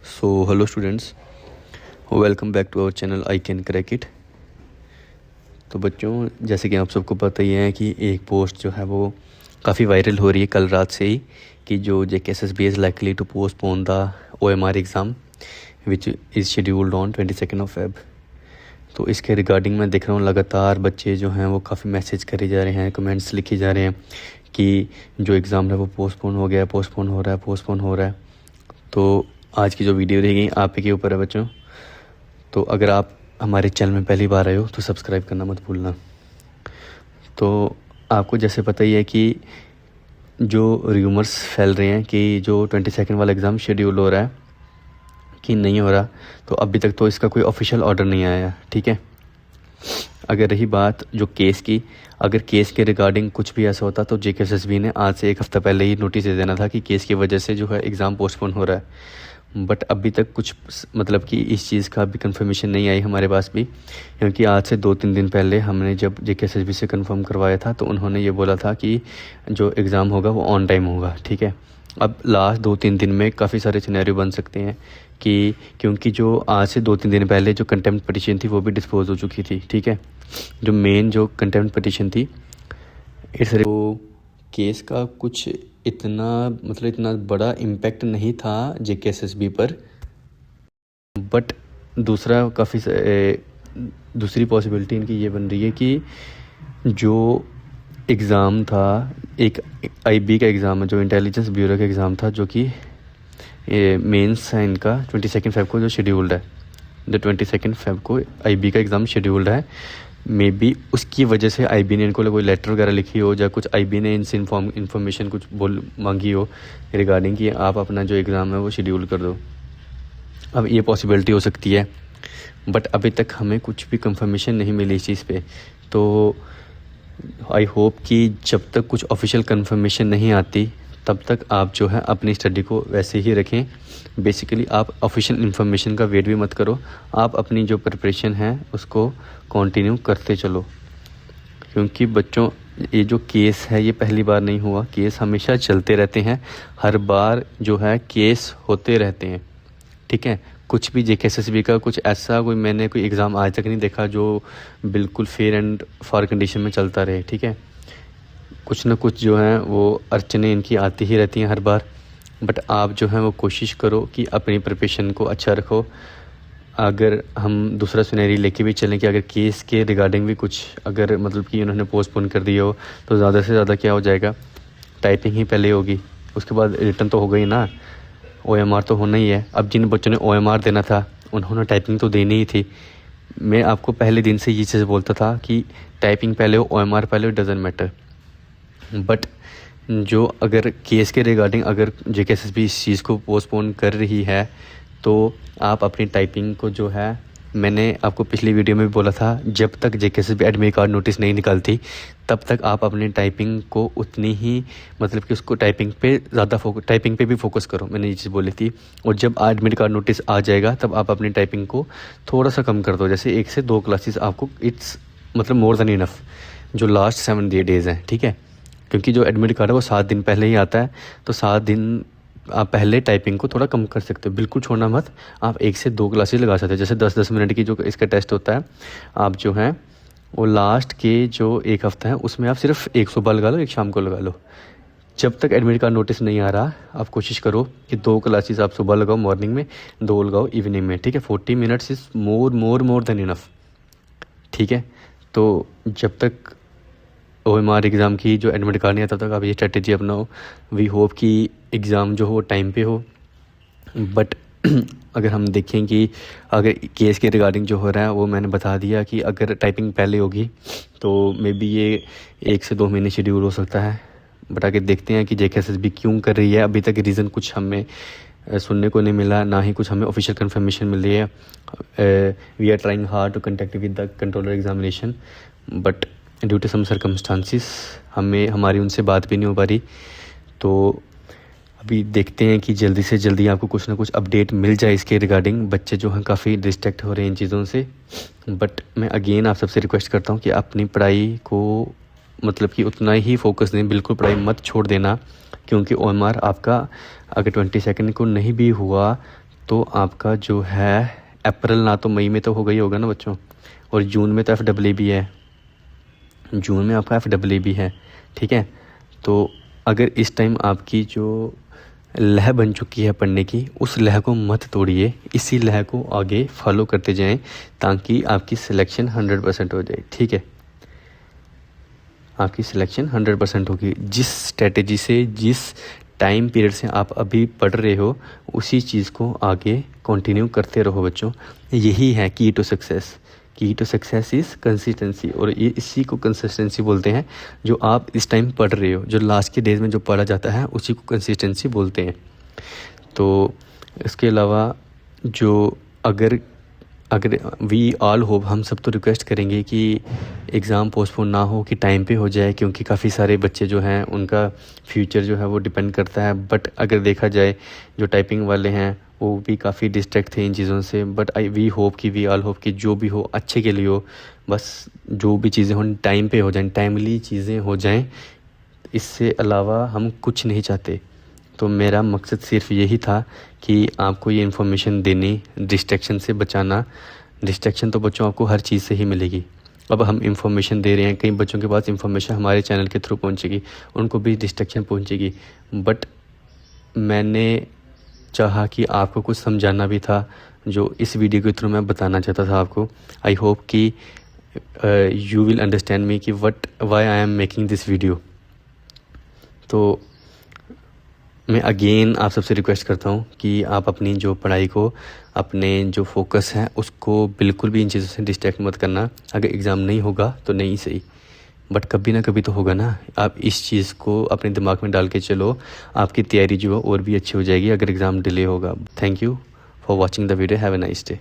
Hello students, welcome back to our channel I can crack it. तो बच्चों, जैसे कि आप सबको पता ही है कि एक पोस्ट जो है वो काफ़ी वायरल हो रही है कल रात से ही कि जो JKSSB is likely to postpone the OMR exam which is scheduled on 22 Feb। तो इसके रिगार्डिंग मैं देख रहा हूँ लगातार बच्चे जो हैं वो काफ़ी मैसेज करे जा रहे हैं, कमेंट्स लिखे जा रहे हैं कि जो एग्ज़ाम है वो पोस्टपोन हो गया, पोस्टपोन हो रहा है, पोस्टपोन हो रहा है। तो आज की जो वीडियो रहेगी आप ही के ऊपर है बच्चों। तो अगर आप हमारे चैनल में पहली बार आए हो तो सब्सक्राइब करना मत भूलना। तो आपको जैसे पता ही है कि जो र्यूमर्स फैल रहे हैं कि जो 22 वाला एग्ज़ाम शेड्यूल हो रहा है कि नहीं हो रहा, तो अभी तक तो इसका कोई ऑफिशियल ऑर्डर नहीं आया, ठीक है। अगर रही बात जो केस की, अगर केस के रिगार्डिंग कुछ भी ऐसा होता तो JKSSB ने आज से एक हफ़्ता पहले ही नोटिस दे देना था कि केस की वजह से जो है एग्ज़ाम पोस्टपोन हो रहा है। बट अभी तक कुछ मतलब कि इस चीज़ का भी कंफर्मेशन नहीं आई हमारे पास भी, क्योंकि आज से 2-3 दिन पहले हमने जब JKSSB से कंफर्म करवाया था तो उन्होंने ये बोला था कि जो एग्ज़ाम होगा वो ऑन टाइम होगा, ठीक है। अब लास्ट 2-3 दिन में काफ़ी सारे सिनेरियो बन सकते हैं कि क्योंकि जो आज से 2-3 दिन पहले जो कंटेम्प्ट पिटीशन थी वो भी डिस्पोज हो चुकी थी, ठीक है। जो मेन जो कंटेम्प्ट पिटीशन थी इस केस का कुछ इतना बड़ा इम्पैक्ट नहीं था JKSSB पर। बट दूसरी पॉसिबिलिटी इनकी ये बन रही है कि जो एग्ज़ाम था, एक IB का एग्ज़ाम है, जो इंटेलिजेंस ब्यूरो का एग्ज़ाम था, जो कि मेंस है इनका 22 Feb को जो शेड्यूल्ड है, जो 22 Feb को IB का एग्ज़ाम शेड्यूल्ड है। मे बी उसकी वजह से IB ने इनको कोई लेटर वगैरह लिखी हो, या कुछ IB ने इनसे इन्फॉर्मेशन कुछ मांगी हो रिगार्डिंग कि आप अपना जो एग्ज़ाम है वो शेड्यूल कर दो। अब ये पॉसिबिलिटी हो सकती है, बट अभी तक हमें कुछ भी कंफर्मेशन नहीं मिली इस चीज़ पे। तो आई होप कि जब तक कुछ ऑफिशियल कंफर्मेशन नहीं आती तब तक आप जो है अपनी स्टडी को वैसे ही रखें। बेसिकली आप ऑफिशियल इन्फॉर्मेशन का वेट भी मत करो, आप अपनी जो प्रिपरेशन है उसको कंटिन्यू करते चलो। क्योंकि बच्चों, ये जो केस है ये पहली बार नहीं हुआ, केस हमेशा चलते रहते हैं, हर बार जो है केस होते रहते हैं, ठीक है। कुछ भी JKSSB का कुछ ऐसा मैंने कोई एग्ज़ाम आज तक नहीं देखा जो बिल्कुल फेयर एंड फार कंडीशन में चलता रहे, ठीक है। कुछ ना कुछ जो है वो अड़चनें इनकी आती ही रहती हैं हर बार। बट आप जो है वो कोशिश करो कि अपनी प्रिपरेशन को अच्छा रखो। अगर हम दूसरा सिनेरियो लेके भी चलें कि अगर केस के रिगार्डिंग भी कुछ अगर मतलब कि उन्होंने पोस्टपोन कर दिया हो तो ज़्यादा से ज़्यादा क्या हो जाएगा, टाइपिंग ही पहले होगी, उसके बाद रिटर्न तो होगा ही ना, OMR तो होना ही है। अब जिन बच्चों ने OMR देना था उन्होंने टाइपिंग तो देनी ही थी। मैं आपको पहले दिन से ये चीज़ बोलता था कि टाइपिंग पहले हो, OMR पहले हो, डजेंट मैटर। बट जो अगर केस के रिगार्डिंग अगर JKSSB इस चीज़ को पोस्टपोन कर रही है तो आप अपनी टाइपिंग को जो है, मैंने आपको पिछली वीडियो में भी बोला था, जब तक JKSSB एडमिट कार्ड नोटिस नहीं निकालती तब तक आप अपनी टाइपिंग को उतनी ही मतलब कि उसको टाइपिंग पे भी फोकस करो, मैंने ये चीज़ बोली थी। और जब एडमिट कार्ड नोटिस आ जाएगा तब आप अपनी टाइपिंग को थोड़ा सा कम कर दो, जैसे 1 से 2 क्लासेस आपको, इट्स मतलब मोर देन इनफ जो लास्ट 7 डेज़ हैं, ठीक है। क्योंकि जो एडमिट कार्ड है वो 7 दिन पहले ही आता है, तो 7 दिन आप पहले टाइपिंग को थोड़ा कम कर सकते हो, बिल्कुल छोड़ना मत। आप 1 से 2 क्लासेस लगा सकते हो, जैसे 10-10 मिनट की जो इसका टेस्ट होता है, आप जो है वो लास्ट के जो 1 हफ़्ता है उसमें आप सिर्फ 1 सुबह लगा लो, 1 शाम को लगा लो। जब तक एडमिट कार्ड नोटिस नहीं आ रहा आप कोशिश करो कि 2 क्लासेस आप सुबह लगाओ मॉर्निंग में, 2 लगाओ इवनिंग में, ठीक है। 40 minutes is more than enough, ठीक है। तो जब तक OMR एग्ज़ाम की जो एडमिट कार्ड नहीं आता तब तक आप ये स्ट्रेटेजी अपनाओ। वी होप कि एग्ज़ाम जो हो टाइम पे हो। बट अगर हम देखें कि अगर केस के रिगार्डिंग जो हो रहा है वो मैंने बता दिया कि अगर टाइपिंग पहले होगी तो मे बी ये 1 से 2 महीने शेड्यूल हो सकता है। बट आगे देखते हैं कि JKSSB क्यों कर रही है। अभी तक रीज़न कुछ हमें सुनने को नहीं मिला, ना ही कुछ हमें ऑफिशियल कंफर्मेशन मिल रही है। We are trying hard to contact with the controller examination, but due to some circumstances हमारी उनसे बात भी नहीं हो पा रही। तो अभी देखते हैं कि जल्दी से जल्दी आपको कुछ ना कुछ अपडेट मिल जाए इसके रिगार्डिंग। बच्चे जो हैं काफ़ी डिस्ट्रैक्ट हो रहे हैं इन चीज़ों से। बट मैं अगेन आप सबसे रिक्वेस्ट करता हूँ कि अपनी पढ़ाई को मतलब कि उतना ही फोकस दें, बिल्कुल पढ़ाई मत छोड़ देना। क्योंकि OMR आपका अगर 22 को नहीं भी हुआ तो आपका जो है अप्रैल ना तो मई में तो हो गई होगा ना बच्चों, और जून में तो FAA भी है, जून में आपका FAA भी है, ठीक है। तो अगर इस टाइम आपकी जो लह बन चुकी है पढ़ने की, उस लह को मत तोड़िए, इसी लह को आगे फॉलो करते जाएं ताकि आपकी सिलेक्शन 100% हो जाए, ठीक है। आपकी सिलेक्शन 100% होगी। जिस स्ट्रेटेजी से, जिस टाइम पीरियड से आप अभी पढ़ रहे हो, उसी चीज़ को आगे कंटिन्यू करते रहो बच्चों। यही है की टू सक्सेस। की टू सक्सेस इज़ कंसिस्टेंसी, और ये इसी को कंसिस्टेंसी बोलते हैं। जो आप इस टाइम पढ़ रहे हो, जो लास्ट के डेज में जो पढ़ा जाता है, उसी को कंसिस्टेंसी बोलते हैं। तो इसके अलावा जो अगर वी ऑल होप, हम सब तो रिक्वेस्ट करेंगे कि एग्ज़ाम पोस्टपोन ना हो, कि टाइम पे हो जाए, क्योंकि काफ़ी सारे बच्चे जो हैं उनका फ्यूचर जो है वो डिपेंड करता है। बट अगर देखा जाए, जो टाइपिंग वाले हैं वो भी काफ़ी डिस्ट्रैक्ट थे इन चीज़ों से। बट वी होप कि वी ऑल होप कि जो भी हो अच्छे के लिए हो, बस जो भी चीज़ें हों टाइम पे हो जाएं, टाइमली चीज़ें हो जाएं। इससे अलावा हम कुछ नहीं चाहते। तो मेरा मकसद सिर्फ यही था कि आपको ये इन्फॉर्मेशन देनी, डिस्ट्रैक्शन से बचाना। डिस्ट्रैक्शन तो बच्चों आपको हर चीज़ से ही मिलेगी। अब हम इन्फॉर्मेशन दे रहे हैं, कई बच्चों के पास इन्फॉर्मेशन हमारे चैनल के थ्रू पहुंचेगी, उनको भी डिस्ट्रैक्शन पहुंचेगी। बट मैंने चाहा कि आपको कुछ समझाना भी था, जो इस वीडियो के थ्रू मैं बताना चाहता था आपको। आई होप कि यू विल अंडरस्टैंड मी कि why I am making this video. तो मैं अगेन आप सबसे रिक्वेस्ट करता हूँ कि आप अपनी जो पढ़ाई को, अपने जो फोकस है उसको बिल्कुल भी इन चीज़ों से डिस्ट्रैक्ट मत करना। अगर एग्ज़ाम नहीं होगा तो नहीं सही, बट कभी ना कभी तो होगा ना। आप इस चीज़ को अपने दिमाग में डाल के चलो, आपकी तैयारी जो है और भी अच्छी हो जाएगी अगर एग्ज़ाम डिले होगा। Thank you for watching the video. Have a nice day.